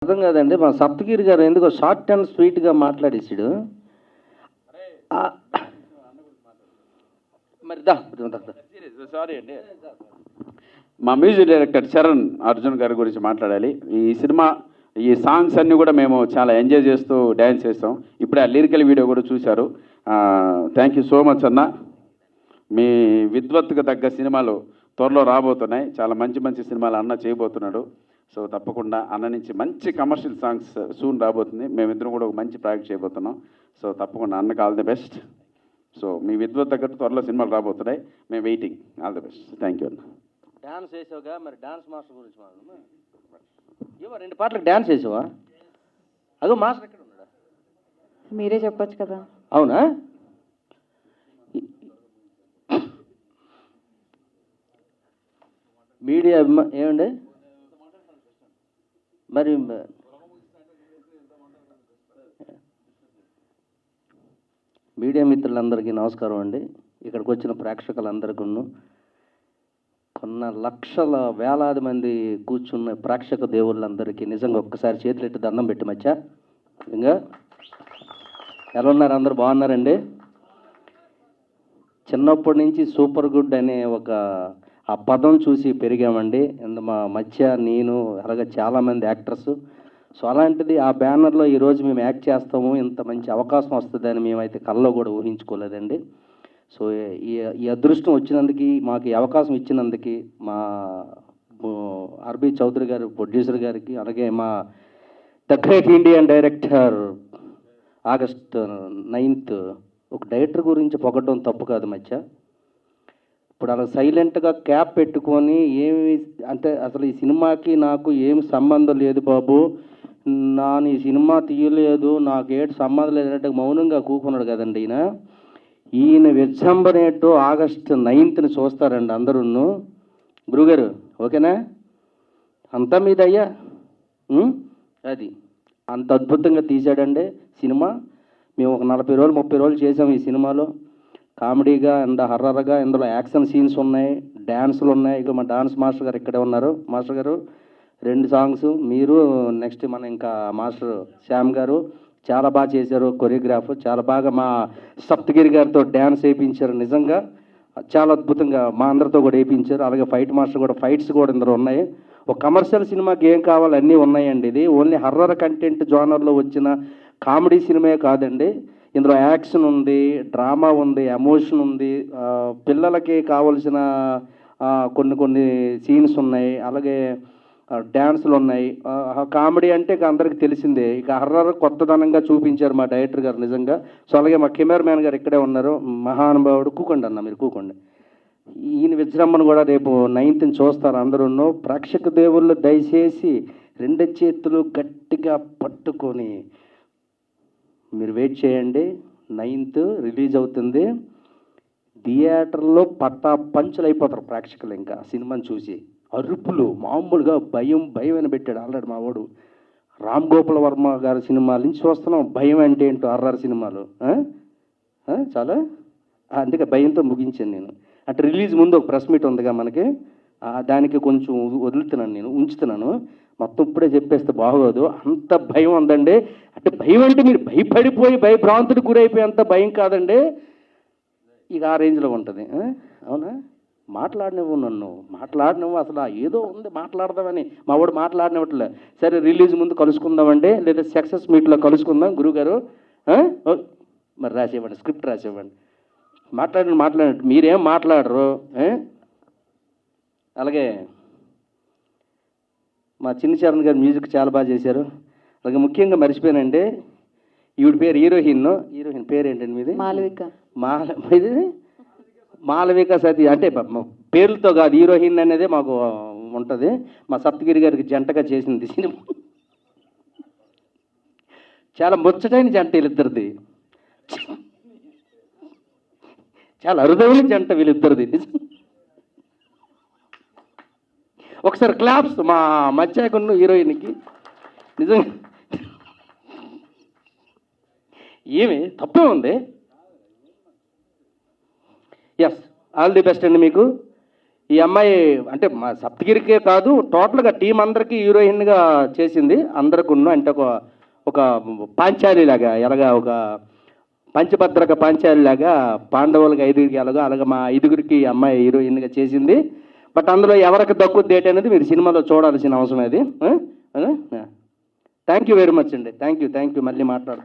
అర్థం కాదండి. మా సప్తగిరి గారు ఎందుకో షార్ట్ అండ్ స్వీట్గా మాట్లాడేసాడు. మరి సారీ అండి, మా మ్యూజిక్ డైరెక్టర్ చరణ్ అర్జున్ గారి గురించి మాట్లాడాలి. ఈ సినిమా ఈ సాంగ్స్ అన్నీ కూడా మేము చాలా ఎంజాయ్ చేస్తూ డ్యాన్స్ చేస్తాం. ఇప్పుడే ఆ లిరికల్ వీడియో కూడా చూశారు. థ్యాంక్ యూ సో మచ్ అన్న. మీ విద్వత్తుకు తగ్గ సినిమాలు త్వరలో రాబోతున్నాయి. చాలా మంచి మంచి సినిమాలు అన్న చేయబోతున్నాడు. సో తప్పకుండా అన్న నుంచి మంచి కమర్షియల్ సాంగ్స్ సూన్ రాబోతుంది. మేమిద్దరం కూడా ఒక మంచి ప్రాజెక్ట్ చేయబోతున్నాం. సో తప్పకుండా అన్నకు ఆల్ ది బెస్ట్. సో మీ విద్వత్ తగ్గట్టు త్వరలో సినిమాలు రాబోతున్నాయి. మేము waiting. All the best. Thank you అన్న. డాన్స్ వేసావుగా, మరి డాన్స్ మాస్టర్ గురించి మాట్లాడు. ఏవో 2 పాటలకు డాన్స్ వేసావా? అదో మాస్టర్ ఎక్కడ ఉన్నాడా? మీరే చెప్పొచ్చు కదా. అవునా? మీడియా ఏమండి మరి మీడియా మిత్రులందరికీ నమస్కారం అండి. ఇక్కడికి వచ్చిన ప్రేక్షకులందరికీ, కొన్న లక్షల వేలాది మంది కూర్చున్న ప్రేక్షక దేవుళ్ళందరికీ నిజంగా ఒక్కసారి చేతులెట్టి దండం పెట్టి మచ్చా. ఇంకా ఎలా ఉన్నారు? అందరూ బాగున్నారండి? చిన్నప్పటి నుంచి సూపర్ గుడ్ అనే ఆ పదం చూసి పెరిగామండి. మా మధ్య నేను అలాగే చాలామంది యాక్టర్స్. సో అలాంటిది ఆ బ్యానర్లో ఈరోజు మేము యాక్ట్ చేస్తాము, ఇంత మంచి అవకాశం వస్తుందని మేమైతే కల్లో కూడా ఊహించుకోలేదండి. సో ఈ అదృష్టం వచ్చినందుకు, మాకు ఈ అవకాశం ఇచ్చినందుకు మా ఆర్బి చౌదరి గారు ప్రొడ్యూసర్ గారికి, అలాగే మా the great Indian director August 9th ఒక డైరెక్టర్ గురించి పొగడడం తప్పు కాదు మధ్య. ఇప్పుడు అలా సైలెంట్గా క్యాప్ పెట్టుకొని ఏమి అంటే అసలు ఈ సినిమాకి నాకు ఏమి సంబంధం లేదు బాబు, ఈ సినిమా తీయలేదు, నాకేటి సంబంధం లేదంటే మౌనంగా కూకున్నాడు కదండి ఈయన విజృంభణేటో ఆగస్ట్ 9th చూస్తారండి అందరూ. గురుగారు ఓకేనా? అంతా మీదయ్యా. అది అంత అద్భుతంగా తీశాడండి సినిమా. మేము ఒక 40 రోజులు 30 రోజులు చేసాం ఈ సినిమాలో. కామెడీగా అండ్ హర్రర్గా, ఇందులో యాక్షన్ సీన్స్ ఉన్నాయి, డ్యాన్సులు ఉన్నాయి. ఇక మా డాన్స్ మాస్టర్ గారు ఇక్కడే ఉన్నారు. మాస్టర్ గారు 2 సాంగ్స్, మీరు నెక్స్ట్ మన ఇంకా మాస్టర్ శ్యామ్ గారు చాలా బాగా చేశారు. కొరియోగ్రాఫ్ చాలా బాగా మా సప్తగిరి గారితో డ్యాన్స్ వేయించారు. నిజంగా చాలా అద్భుతంగా మా అందరితో కూడా వేయించారు. అలాగే ఫైట్ మాస్టర్ కూడా, ఫైట్స్ కూడా ఇందులో ఉన్నాయి. ఒక కమర్షియల్ సినిమాకి ఏం కావాలి అన్నీ ఉన్నాయండి. ఇది ఓన్లీ హర్రర్ కంటెంట్ జోనర్లో వచ్చిన కామెడీ సినిమా కాదండి. ఇందులో యాక్షన్ ఉంది, డ్రామా ఉంది, ఎమోషన్ ఉంది, పిల్లలకి కావలసిన కొన్ని సీన్స్ ఉన్నాయి, అలాగే డ్యాన్సులు ఉన్నాయి. కామెడీ అంటే ఇక అందరికీ తెలిసిందే. ఇక హర్రర్ కొత్తదనంగా చూపించారు మా డైరెక్టర్ గారు నిజంగా. సో అలాగే మా కెమెరామ్యాన్ గారు ఇక్కడే ఉన్నారు, మహానుభావుడు. కూకోండి అన్న, మీరు కూకోండి. ఈయన విజృంభణ కూడా రేపు 9th చూస్తారు అందరూ. ప్రేక్షక దేవుళ్ళు దయచేసి 2 చేతులు గట్టిగా పట్టుకొని మీరు వెయిట్ చేయండి. 9th రిలీజ్ అవుతుంది. థియేటర్లో పట్టా పంచులు అయిపోతారు ప్రేక్షకులు. ఇంకా సినిమాని చూసి అరుపులు మామూలుగా భయం అని పెట్టాడు ఆల్రెడీ మా వాడు. రామ్ గోపాల్ వర్మ గారి సినిమాల నుంచి చూస్తున్నాం భయం అంటే ఏంటో, హర్రర్ సినిమాలు చాలా. అందుకే భయంతో ముగించాను నేను. అంటే రిలీజ్ ముందు ఒక ప్రెస్ మీట్ ఉందిగా మనకి, దానికి కొంచెం వదులుతున్నాను, నేను ఉంచుతున్నాను. మొత్తం ఇప్పుడే చెప్పేస్తే బాగోదు, అంత భయం ఉందండి. అంటే భయం అంటే మీరు భయపడిపోయి భయభ్రాంతుడికి గురైపోయేంత భయం కాదండి. ఇక ఆ రేంజ్లో ఉంటుంది. అవునా? మాట్లాడినవ్వు అసలు ఏదో ఉంది మాట్లాడదామని మా వాడు మాట్లాడినట్లే. సరే రిలీజ్ ముందు కలుసుకుందామండి, లేదా సక్సెస్ మీట్లో కలుసుకుందాం గురుగారు. మరి రాసేవ్వండి, స్క్రిప్ట్ రాసేవ్వండి. మాట్లాడండి. మీరేం మాట్లాడరు. అలాగే మా చిన్ని చరణ్ గారు మ్యూజిక్ చాలా బాగా చేశారు. అలాగే ముఖ్యంగా మర్చిపోయానండి, ఈవిడ పేరు హీరోయిన్ పేరు ఏంటండి మీది? ఇది మాలవిక సతీ. అంటే పేర్లతో కాదు, హీరోయిన్ అనేది మాకు ఉంటుంది. మా సప్తగిరి గారికి జంటగా చేసింది సినిమా. చాలా ముచ్చటైన జంట వీళ్ళిద్దరిది, చాలా అరుదైన జంట వీళ్ళిద్దరిది. ఒకసారి క్లాప్స్ మా మధ్యకున్న హీరోయిన్కి. నిజంగా ఏమి తప్పే ఉంది. ఎస్, ఆల్ ది బెస్ట్ అండి మీకు. ఈ అమ్మాయి అంటే మా సప్తగిరికే కాదు టోటల్గా టీం అందరికీ హీరోయిన్గా చేసింది. అందరికి అంటే ఒక పాంచాలి లాగా ఎలాగా ఒక పంచభద్రక పాంచాలి లాగా పాండవులకి 5గురికి ఎలాగో అలాగా మా 5గురికి ఈ అమ్మాయి హీరోయిన్గా చేసింది. బట్ అందులో ఎవరికి దక్కుద్ది ఏంటి అనేది మీరు సినిమాలో చూడాల్సిన అవసరం అది. థ్యాంక్ యూ వెరీ మచ్ అండి. థ్యాంక్ యూ మళ్ళీ మాట్లాడుతూ